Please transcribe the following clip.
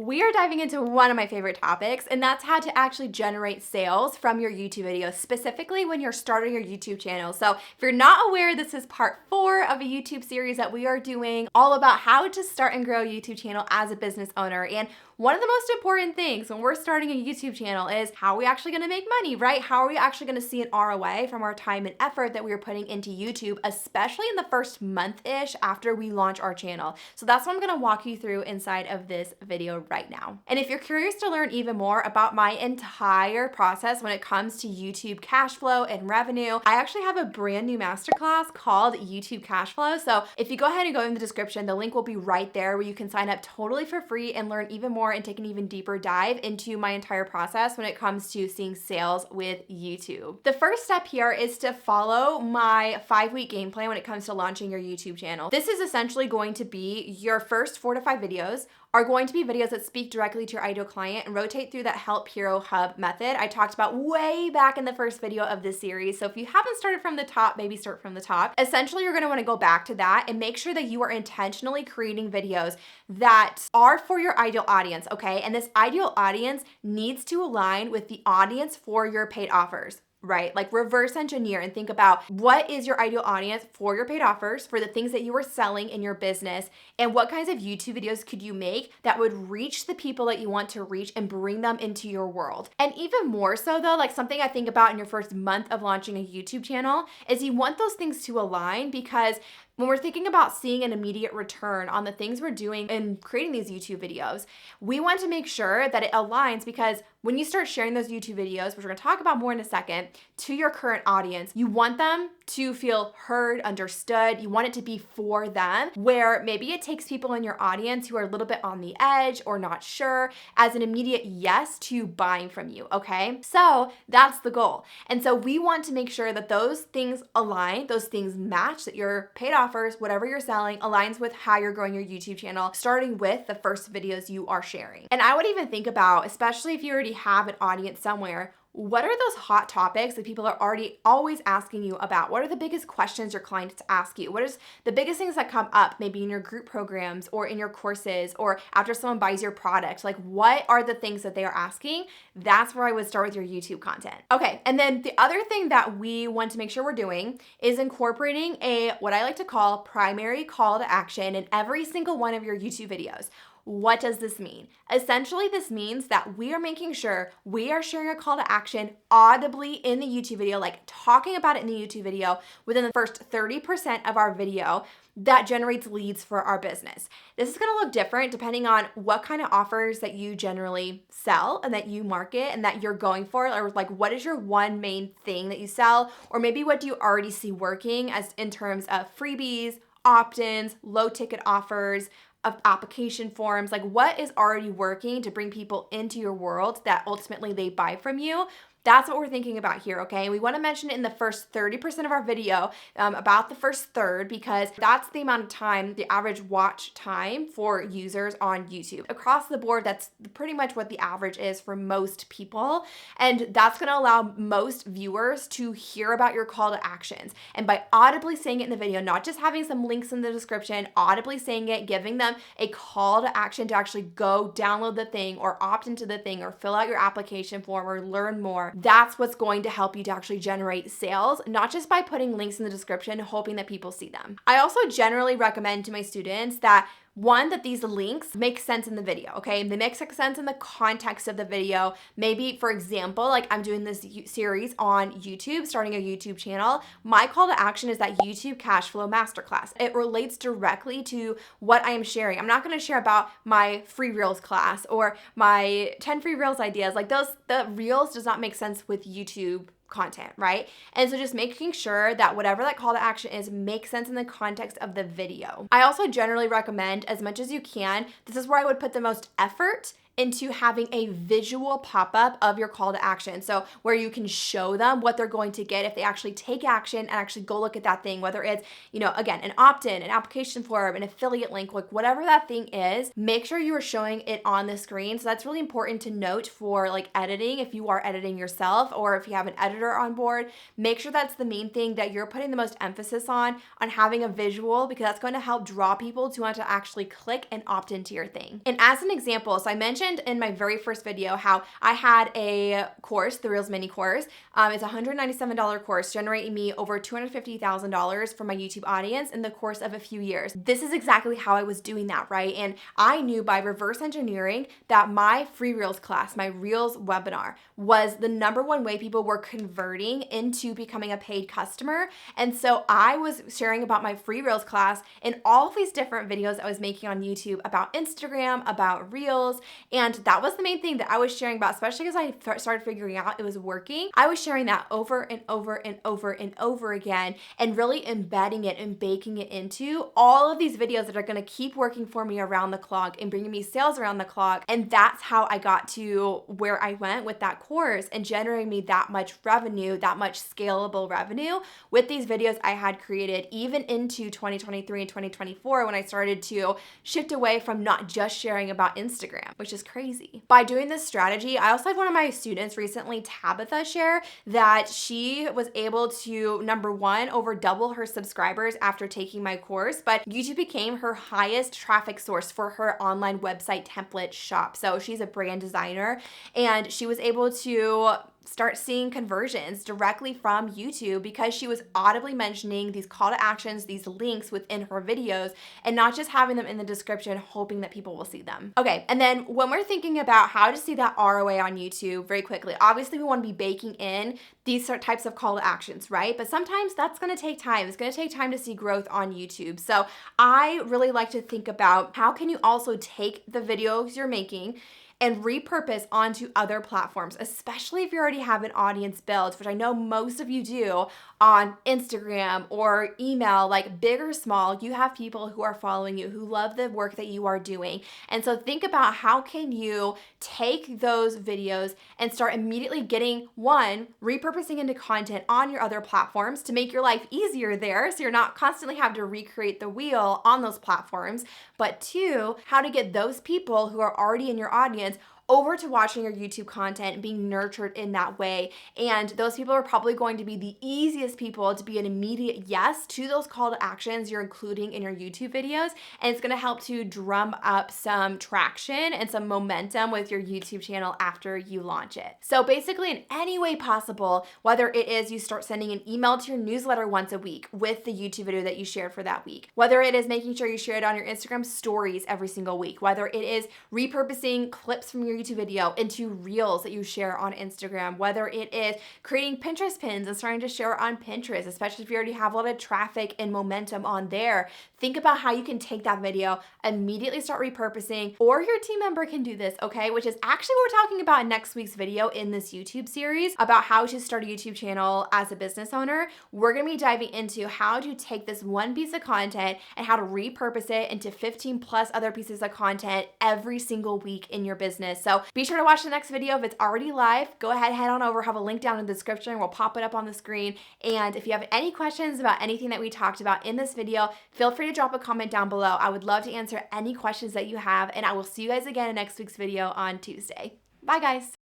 we are diving into one of my favorite topics, and that's how to actually generate sales from your YouTube videos, specifically when you're starting your YouTube channel. So if you're not aware, this is part 4 of a YouTube series that we are doing all about how to start and grow a YouTube channel as a business owner. And one of the most important things when we're starting a YouTube channel is how are we actually going to make money, right? How are we actually going to see an ROI from our time and effort that we are putting into YouTube, especially in the first month-ish after we launch our channel. So that's what I'm going to walk you through inside of this video right now. And if you're curious to learn even more about my entire process when it comes to YouTube cash flow and revenue, I actually have a brand new masterclass called YouTube Cash Flow. So if you go ahead and go in the description, the link will be right there where you can sign up totally for free and learn even more and take an even deeper dive into my entire process when it comes to seeing sales with YouTube. The first step here is to follow my 5-week game plan when it comes to launching your YouTube channel. This is essentially going to be your first 4 to 5 videos are going to be videos that speak directly to your ideal client and rotate through that Help Hero Hub method I talked about way back in the first video of this series. So if you haven't started from the top, maybe start from the top. Essentially, you're going to want to go back to that and make sure that you are intentionally creating videos that are for your ideal audience, okay? And this ideal audience needs to align with the audience for your paid offers. Right? Like reverse engineer and think about what is your ideal audience for your paid offers, for the things that you are selling in your business, and what kinds of YouTube videos could you make that would reach the people that you want to reach and bring them into your world. And even more so though, like something I think about in your first month of launching a YouTube channel is you want those things to align, because when we're thinking about seeing an immediate return on the things we're doing and creating these YouTube videos, we want to make sure that it aligns, because when you start sharing those YouTube videos, which we're going to talk about more in a second, to your current audience, you want them to feel heard, understood. You want it to be for them, where maybe it takes people in your audience who are a little bit on the edge or not sure as an immediate yes to buying from you, okay? So that's the goal. And so we want to make sure that those things align, those things match, that your paid offers, whatever you're selling, aligns with how you're growing your YouTube channel, starting with the first videos you are sharing. And I would even think about, especially if you already have an audience somewhere, what are those hot topics that people are already always asking you about? What are the biggest questions your clients ask you? What is the biggest things that come up maybe in your group programs or in your courses or after someone buys your product? Like, what are the things that they are asking? That's where I would start with your YouTube content. Okay, and then the other thing that we want to make sure we're doing is incorporating what I like to call primary call to action in every single one of your YouTube videos. What does this mean? Essentially, this means that we are making sure we are sharing a call to action audibly in the YouTube video, like talking about it in the YouTube video within the first 30% of our video that generates leads for our business. This is going to look different depending on what kind of offers that you generally sell and that you market and that you're going for, or like what is your one main thing that you sell, or maybe what do you already see working as in terms of freebies, opt-ins, low ticket offers, of application forms, like what is already working to bring people into your world that ultimately they buy from you. That's what we're thinking about here, okay? We want to mention it in the first 30% of our video, about the first third, because that's the amount of time, the average watch time for users on YouTube. Across the board, that's pretty much what the average is for most people, and that's going to allow most viewers to hear about your call to actions. And by audibly saying it in the video, not just having some links in the description, audibly saying it, giving them a call to action to actually go download the thing or opt into the thing or fill out your application form or learn more. That's what's going to help you to actually generate sales, not just by putting links in the description, hoping that people see them. I also generally recommend to my students that that these links make sense in the video, okay? They make sense in the context of the video. Maybe, for example, like I'm doing this series on YouTube, starting a YouTube channel. My call to action is that YouTube Cash Flow Masterclass. It relates directly to what I am sharing. I'm not gonna share about my free reels class or my 10 free reels ideas. Like the reels does not make sense with YouTube content, right? And so just making sure that whatever that call to action is makes sense in the context of the video. I also generally recommend, as much as you can, this is where I would put the most effort, into having a visual pop-up of your call to action. So where you can show them what they're going to get if they actually take action and actually go look at that thing, whether it's, again, an opt-in, an application form, an affiliate link, like whatever that thing is, make sure you are showing it on the screen. So that's really important to note for like editing, if you are editing yourself or if you have an editor on board, make sure that's the main thing that you're putting the most emphasis on having a visual, because that's going to help draw people to want to actually click and opt into your thing. And as an example, so I mentioned in my very first video how I had a course, the Reels mini course. It's a $197 course, generating me over $250,000 for my YouTube audience in the course of a few years. This is exactly how I was doing that, right? And I knew by reverse engineering that my free Reels class, my Reels webinar, was the number one way people were converting into becoming a paid customer. And so I was sharing about my free Reels class in all of these different videos I was making on YouTube about Instagram, about Reels. And that was the main thing that I was sharing about, especially as I started figuring out it was working. I was sharing that over and over and over and over again, and really embedding it and baking it into all of these videos that are going to keep working for me around the clock and bringing me sales around the clock. And that's how I got to where I went with that course and generating me that much revenue, that much scalable revenue with these videos I had created even into 2023 and 2024, when I started to shift away from not just sharing about Instagram, which is crazy. By doing this strategy, I also had one of my students recently, Tabitha, share that she was able to, number one, over double her subscribers after taking my course, but YouTube became her highest traffic source for her online website template shop. So she's a brand designer, and she was able to start seeing conversions directly from YouTube because she was audibly mentioning these call to actions, these links within her videos, and not just having them in the description hoping that people will see them. Okay, and then when we're thinking about how to see that ROI on YouTube very quickly, obviously we want to be baking in these types of call to actions, right? But sometimes that's going to take time. It's going to take time to see growth on YouTube. So I really like to think about how can you also take the videos you're making and repurpose onto other platforms, especially if you already have an audience built, which I know most of you do on Instagram or email, like big or small. You have people who are following you, who love the work that you are doing. And so think about how can you take those videos and start immediately getting, one, repurposing into content on your other platforms to make your life easier there, so you're not constantly having to recreate the wheel on those platforms. But two, how to get those people who are already in your audience over to watching your YouTube content and being nurtured in that way. And those people are probably going to be the easiest people to be an immediate yes to those call to actions you're including in your YouTube videos. And it's gonna help to drum up some traction and some momentum with your YouTube channel after you launch it. So basically, in any way possible, whether it is you start sending an email to your newsletter once a week with the YouTube video that you shared for that week, whether it is making sure you share it on your Instagram stories every single week, whether it is repurposing clips from your YouTube video into Reels that you share on Instagram, whether it is creating Pinterest pins and starting to share on Pinterest, especially if you already have a lot of traffic and momentum on there. Think about how you can take that video, immediately start repurposing, or your team member can do this, okay? Which is actually what we're talking about in next week's video in this YouTube series about how to start a YouTube channel as a business owner. We're gonna be diving into how to take this one piece of content and how to repurpose it into 15 plus other pieces of content every single week in your business. So be sure to watch the next video. If it's already live, go ahead, head on over, have a link down in the description. We'll pop it up on the screen. And if you have any questions about anything that we talked about in this video, feel free to drop a comment down below. I would love to answer any questions that you have, and I will see you guys again in next week's video on Tuesday. Bye, guys.